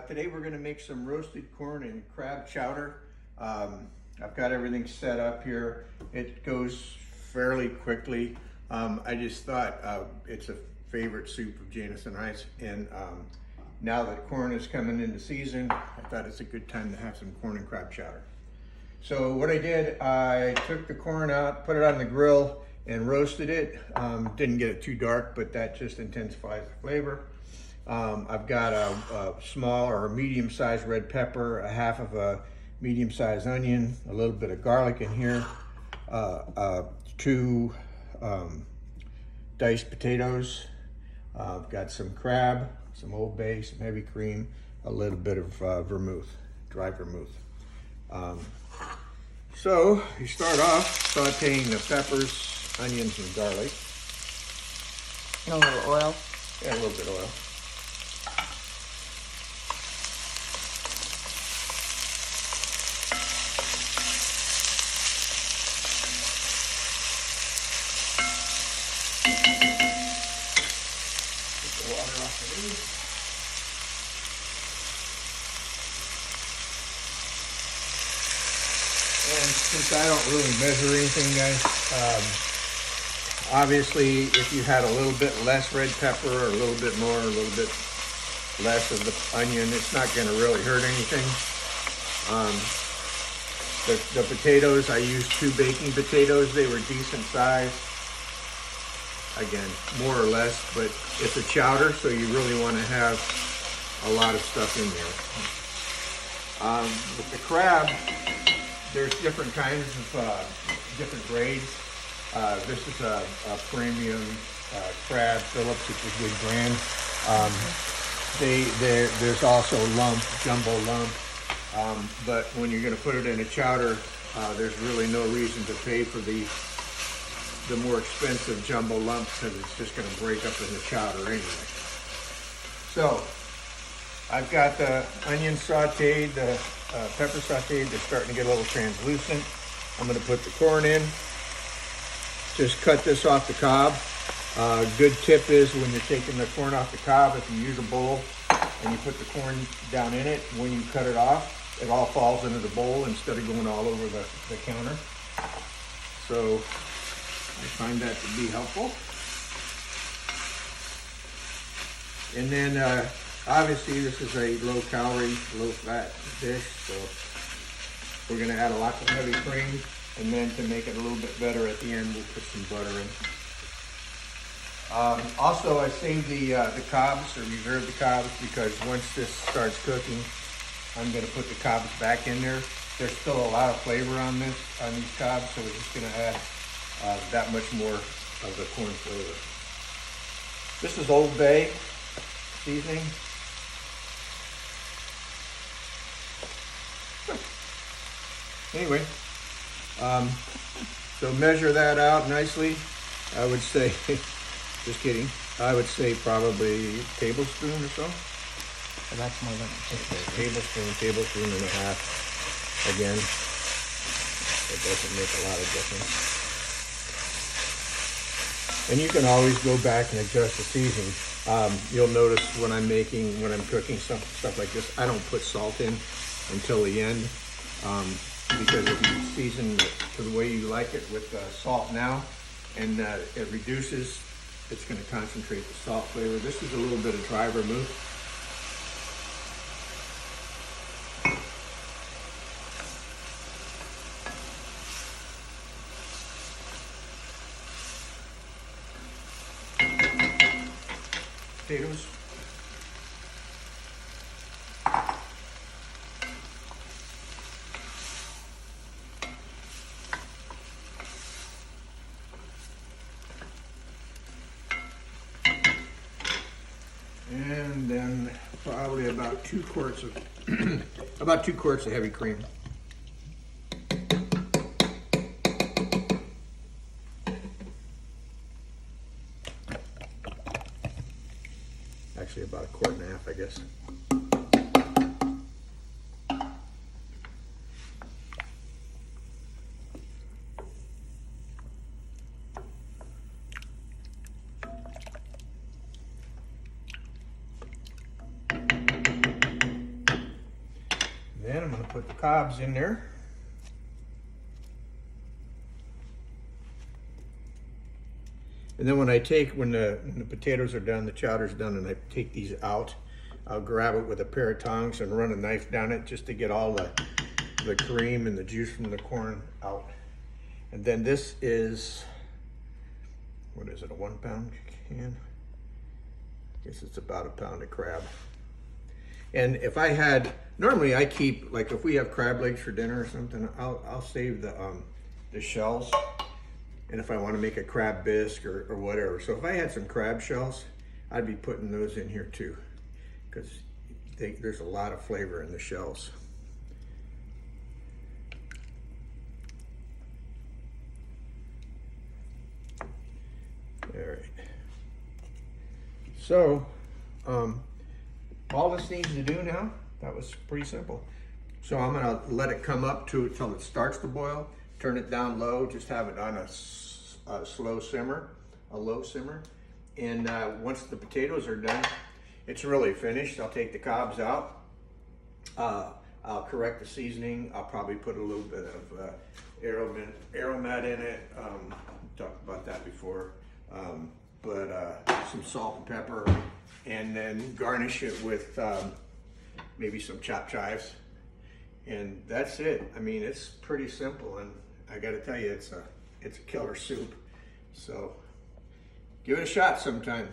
Today we're going to make some roasted corn and crab chowder. I've got everything set up here. It goes fairly quickly. I just thought it's a favorite soup of Janice and I's, and now that corn is coming into season, I thought it's a good time to have some corn and crab chowder. So what I did, I took the corn out, put it on the grill, and roasted it. Didn't get it too dark, but that just intensifies the flavor. I've got a small or a medium-sized red pepper, a half of a medium-sized onion, a little bit of garlic in here, two diced potatoes. I've got some crab, some Old Bay, some heavy cream, a little bit of vermouth, dry vermouth. So you start off sauteing the peppers, onions, and garlic. And a little oil. Yeah, a little bit of oil. Get the water off of these. And since I don't really measure anything, guys, obviously if you had a little bit less red pepper or a little bit more, a little bit less of the onion, it's not going to really hurt anything. The potatoes, I used 2 baking potatoes. They were decent size. Again, more or less, but it's a chowder, so you really want to have a lot of stuff in there. With the crab, there's different kinds of different grades. This is a premium crab Phillips. It's a good brand. There's also lump, jumbo lump. But when you're going to put it in a chowder, there's really no reason to pay for the more expensive jumbo lump, because it's just going to break up in the chowder anyway. So I've got the onions sauteed, the pepper sauteed. They're starting to get a little translucent. I'm going to put the corn in. Just cut this off the cob. Good tip is when you're taking the corn off the cob, if you use a bowl and you put the corn down in it, when you cut it off, it all falls into the bowl instead of going all over the counter. So I find that to be helpful. And then obviously this is a low calorie, low fat dish, so we're going to add a lot of heavy cream, and then to make it a little bit better at the end, we'll put some butter in. Also, I saved the cobs, or reserved the cobs, because once this starts cooking, I'm going to put the cobs back in there. There's still a lot of flavor on these cobs, so we're just going to add that much more of the corn flavor. This is Old Bay seasoning. Anyway, so measure that out nicely. I would say, just kidding, I would say probably a tablespoon or so. So that's more than Tablespoon and a half. Again, it doesn't make a lot of difference. And you can always go back and adjust the seasoning. You'll notice when I'm cooking stuff like this, I don't put salt in until the end. Because if you season it to the way you like it with salt now, and it reduces, it's going to concentrate the salt flavor. This is a little bit of dry vermouth. Potatoes. And then probably about 2 quarts of about 2 quarts of heavy cream. Actually about 1.5 quarts, I guess. then I'm gonna put the cobs in there. And then when the potatoes are done, the chowder's done, and I take these out, I'll grab it with a pair of tongs and run a knife down it just to get all the cream and the juice from the corn out. And then this is, what is it, a 1 pound can? I guess it's about a pound of crab. And if I had, normally I keep, like if we have crab legs for dinner or something, I'll save the shells. And if I want to make a crab bisque or whatever. So if I had some crab shells, I'd be putting those in here too, because there's a lot of flavor in the shells. All right. So, all this needs to do now, that was pretty simple. So I'm gonna let it come up to until it starts to boil, turn it down low, just have it on a slow simmer, a low simmer. And once the potatoes are done, it's really finished. I'll take the cobs out. I'll correct the seasoning. I'll probably put a little bit of aromat in it. Talked about that before. But some salt and pepper, and then garnish it with maybe some chopped chives. And that's it. I mean, it's pretty simple, and I got to tell you, it's a killer soup. So give it a shot sometime.